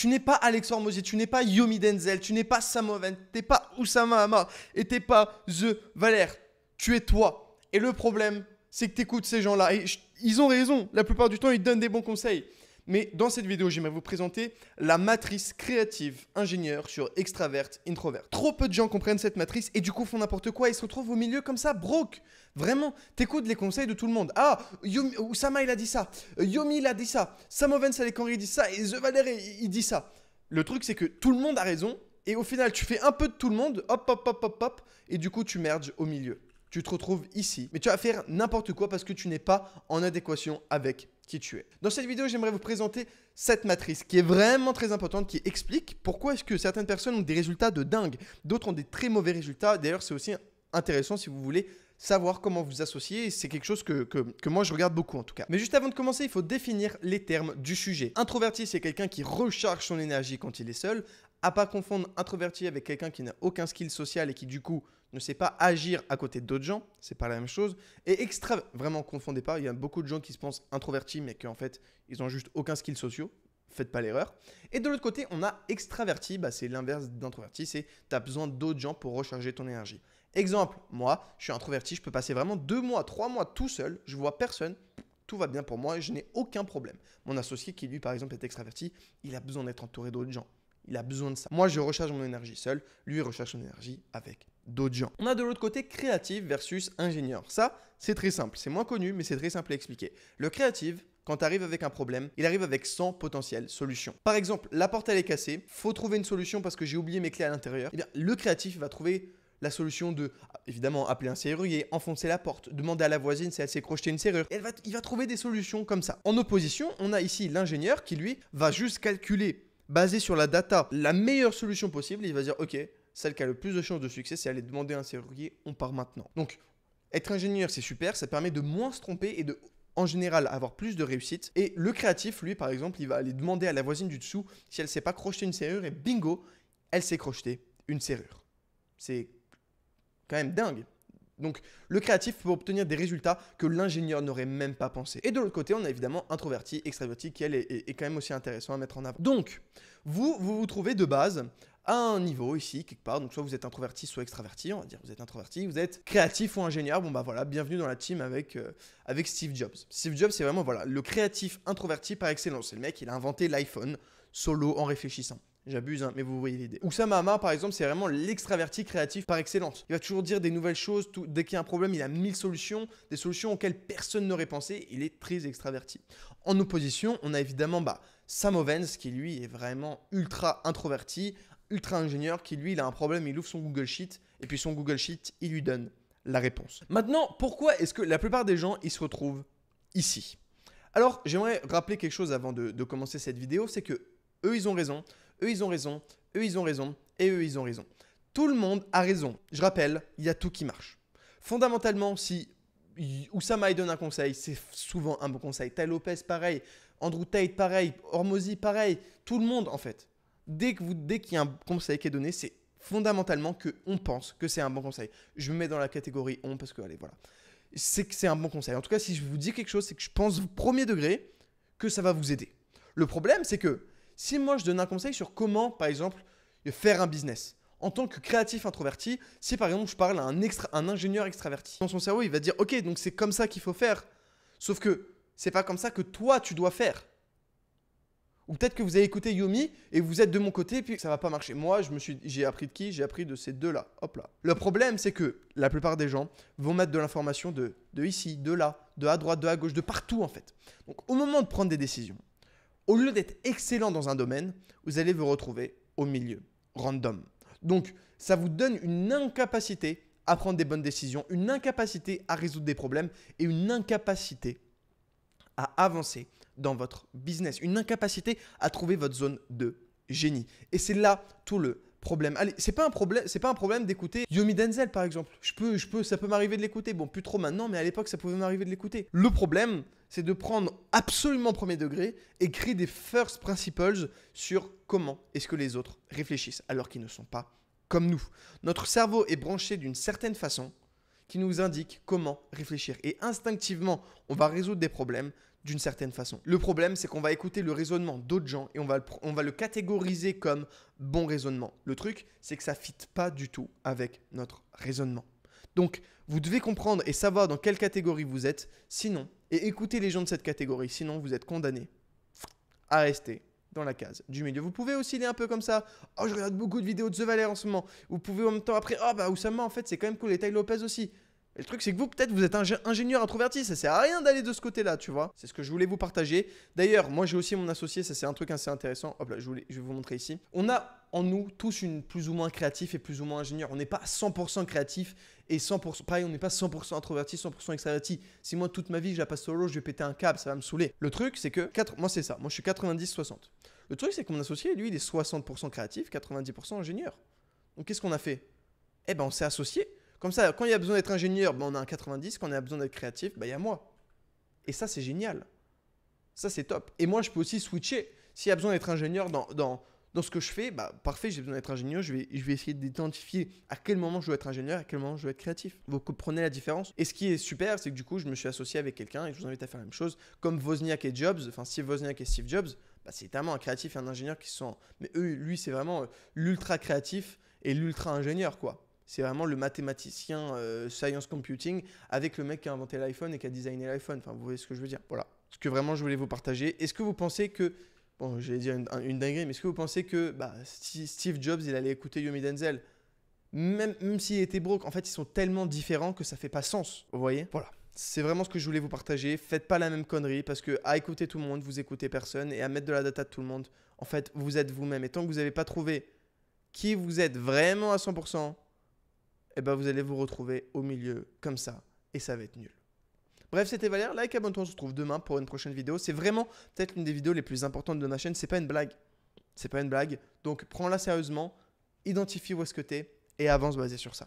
Tu n'es pas Alex Hormozy, tu n'es pas Yomi Denzel, tu n'es pas Samoven, tu n'es pas Oussama Hamar et tu n'es pas The Valère. Tu es toi. Et le problème, c'est que tu écoutes ces gens-là et ils ont raison. La plupart du temps, ils te donnent des bons conseils. Mais dans cette vidéo, j'aimerais vous présenter la matrice créative ingénieur sur extravert, introvert. Trop peu de gens comprennent cette matrice et du coup font n'importe quoi et se retrouvent au milieu comme ça, broke. Vraiment, t'écoutes les conseils de tout le monde. Ah, Oussama il a dit ça, Yomi il a dit ça, Samoven Saleh Henry dit ça et The Valère il dit ça. Le truc c'est que tout le monde a raison et au final tu fais un peu de tout le monde, hop hop hop hop hop, et du coup tu merges au milieu. Tu te retrouves ici, mais tu vas faire n'importe quoi parce que tu n'es pas en adéquation avec qui tu es. Dans cette vidéo, j'aimerais vous présenter cette matrice qui est vraiment très importante, qui explique pourquoi est-ce que certaines personnes ont des résultats de dingue, d'autres ont des très mauvais résultats. D'ailleurs, c'est aussi intéressant si vous voulez savoir comment vous associer. C'est quelque chose que moi, je regarde beaucoup en tout cas. Mais juste avant de commencer, il faut définir les termes du sujet. Introverti, c'est quelqu'un qui recharge son énergie quand il est seul. À pas confondre introverti avec quelqu'un qui n'a aucun skill social et qui du coup ne sait pas agir à côté d'autres gens, c'est pas la même chose. Et vraiment confondez pas, il y a beaucoup de gens qui se pensent introvertis mais qu'en fait ils ont juste aucun skill social, faites pas l'erreur. Et de l'autre côté on a extraverti, c'est l'inverse d'introverti, c'est tu as besoin d'autres gens pour recharger ton énergie. Exemple, moi je suis introverti, je peux passer vraiment 2 mois, 3 mois tout seul, je vois personne. Tout va bien pour moi et je n'ai aucun problème. Mon associé qui lui par exemple est extraverti, il a besoin d'être entouré d'autres gens. Il a besoin de ça. Moi, je recharge mon énergie seul. Lui, il recharge son énergie avec d'autres gens. On a de l'autre côté créatif versus ingénieur. Ça, c'est très simple. C'est moins connu, mais c'est très simple à expliquer. Le créatif, quand tu arrives avec un problème, il arrive avec 100 potentielles solutions. Par exemple, la porte, elle est cassée. Faut trouver une solution parce que j'ai oublié mes clés à l'intérieur. Eh bien, le créatif va trouver la solution de, évidemment, appeler un serrurier, enfoncer la porte, demander à la voisine si elle s'est crochetée une serrure. Et il va trouver des solutions comme ça. En opposition, on a ici l'ingénieur qui, lui, va juste calculer basé sur la data, la meilleure solution possible, il va dire ok, celle qui a le plus de chances de succès, c'est aller demander à un serrurier, on part maintenant. Donc, être ingénieur, c'est super, ça permet de moins se tromper et de, en général, avoir plus de réussite. Et le créatif, lui, par exemple, il va aller demander à la voisine du dessous si elle ne s'est pas crocheté une serrure et bingo, elle s'est crochetée une serrure. C'est quand même dingue. Donc, le créatif peut obtenir des résultats que l'ingénieur n'aurait même pas pensé. Et de l'autre côté, on a évidemment introverti, extraverti, qui elle est quand même aussi intéressant à mettre en avant. Donc, vous trouvez de base à un niveau ici, quelque part. Donc, soit vous êtes introverti, soit extraverti. On va dire vous êtes introverti, vous êtes créatif ou ingénieur. Bon, voilà, bienvenue dans la team avec Steve Jobs. Steve Jobs, c'est vraiment le créatif introverti par excellence. C'est le mec, il a inventé l'iPhone solo en réfléchissant. J'abuse, hein, mais vous voyez l'idée. Oussama Hamar, par exemple, c'est vraiment l'extraverti créatif par excellence. Il va toujours dire des nouvelles choses. Dès qu'il y a un problème, il a 1000 solutions. Des solutions auxquelles personne n'aurait pensé. Il est très extraverti. En opposition, on a évidemment Sam Ovens, qui lui est vraiment ultra introverti, ultra ingénieur, qui lui, il a un problème, il ouvre son Google Sheet. Et puis son Google Sheet, il lui donne la réponse. Maintenant, pourquoi est-ce que la plupart des gens, ils se retrouvent ici? Alors, j'aimerais rappeler quelque chose avant de commencer cette vidéo. C'est que eux, ils ont raison. Eux, ils ont raison, eux, ils ont raison, et eux, ils ont raison. Tout le monde a raison. Je rappelle, il y a tout qui marche. Fondamentalement, si Oussama il donne un conseil, c'est souvent un bon conseil. Tai Lopez, pareil. Andrew Tate, pareil. Hormozy, pareil. Tout le monde, en fait. Dès qu'il y a un conseil qui est donné, c'est fondamentalement qu'on pense que c'est un bon conseil. Je me mets dans la catégorie on parce que, allez, voilà. C'est que c'est un bon conseil. En tout cas, si je vous dis quelque chose, c'est que je pense premier degré que ça va vous aider. Le problème, c'est que si moi je donne un conseil sur comment, par exemple, faire un business, en tant que créatif introverti, si par exemple je parle à un ingénieur extraverti, dans son cerveau il va dire ok, donc c'est comme ça qu'il faut faire, sauf que c'est pas comme ça que toi tu dois faire. Ou peut-être que vous avez écouté Yomi et vous êtes de mon côté et puis ça va pas marcher. Moi, j'ai appris de qui? J'ai appris de ces deux-là. Hop là. Le problème, c'est que la plupart des gens vont mettre de l'information de ici, de là, de à droite, de à gauche, de partout en fait. Donc au moment de prendre des décisions, au lieu d'être excellent dans un domaine, vous allez vous retrouver au milieu, random. Donc, ça vous donne une incapacité à prendre des bonnes décisions, une incapacité à résoudre des problèmes et une incapacité à avancer dans votre business, une incapacité à trouver votre zone de génie. Et c'est là tout le problème. Allez, c'est pas un problème d'écouter Yomi Denzel par exemple. Ça peut m'arriver de l'écouter. Bon, plus trop maintenant, mais à l'époque, ça pouvait m'arriver de l'écouter. Le problème, c'est de prendre absolument premier degré et créer des first principles sur comment est-ce que les autres réfléchissent alors qu'ils ne sont pas comme nous. Notre cerveau est branché d'une certaine façon qui nous indique comment réfléchir. Et instinctivement, on va résoudre des problèmes d'une certaine façon. Le problème, c'est qu'on va écouter le raisonnement d'autres gens et on va le catégoriser comme bon raisonnement. Le truc, c'est que ça ne fit pas du tout avec notre raisonnement. Donc, vous devez comprendre et savoir dans quelle catégorie vous êtes, sinon, et écouter les gens de cette catégorie, sinon vous êtes condamné à rester dans la case du milieu. Vous pouvez osciller un peu comme ça. Oh, je regarde beaucoup de vidéos de The Valère en ce moment. Vous pouvez en même temps après, oh bah Oussama, en fait, c'est quand même cool, et Tai Lopez aussi. Et le truc, c'est que vous, peut-être, vous êtes ingénieur introverti, ça sert à rien d'aller de ce côté-là, tu vois. C'est ce que je voulais vous partager. D'ailleurs, moi, j'ai aussi mon associé, ça c'est un truc assez intéressant. Hop là, je vais vous montrer ici. On a en nous tous une plus ou moins créatif et plus ou moins ingénieur. On n'est pas 100% créatif et 100%, pareil, on n'est pas 100% introverti, 100% extraverti. Si moi, toute ma vie, je la passe solo, je vais péter un câble, ça va me saouler. Le truc, c'est que, moi, c'est ça. Moi, je suis 90-60. Le truc, c'est que mon associé, lui, il est 60% créatif, 90% ingénieur. Donc, qu'est-ce qu'on a fait? Eh ben, on s'est associés. Comme ça, quand il y a besoin d'être ingénieur, ben on a un 90. Quand on a besoin d'être créatif, ben il y a moi. Et ça, c'est génial. Ça, c'est top. Et moi, je peux aussi switcher. S'il y a besoin d'être ingénieur dans ce que je fais, bah, parfait, j'ai besoin d'être ingénieur. Je vais essayer d'identifier à quel moment je dois être ingénieur, à quel moment je dois être créatif. Vous comprenez la différence? Et ce qui est super, c'est que du coup, je me suis associé avec quelqu'un et je vous invite à faire la même chose. Comme Wozniak et Jobs, enfin Steve Wozniak et Steve Jobs, bah, c'est tellement un créatif et un ingénieur qui sont... Mais lui, c'est vraiment l'ultra créatif et l'ultra ingénieur, quoi. C'est vraiment le mathématicien science computing avec le mec qui a inventé l'iPhone et qui a designé l'iPhone. Enfin, vous voyez ce que je veux dire. Voilà. Ce que vraiment je voulais vous partager. Est-ce que vous pensez que... Bon, j'allais dire une dinguerie, mais est-ce que vous pensez que Steve Jobs, il allait écouter Yomi Denzel? Même s'il était broke, en fait, ils sont tellement différents que ça fait pas sens. Vous voyez? Voilà. C'est vraiment ce que je voulais vous partager. Faites pas la même connerie parce que à écouter tout le monde, vous écoutez personne. Et à mettre de la data de tout le monde, en fait, vous êtes vous-même. Et tant que vous n'avez pas trouvé qui vous êtes vraiment à 100%, eh ben vous allez vous retrouver au milieu comme ça et ça va être nul. Bref, c'était Valère, like, abonne-toi, on se retrouve demain pour une prochaine vidéo. C'est vraiment peut-être l'une des vidéos les plus importantes de ma chaîne, c'est pas une blague. C'est pas une blague, donc prends-la sérieusement, identifie où est-ce que t'es et avance basé sur ça.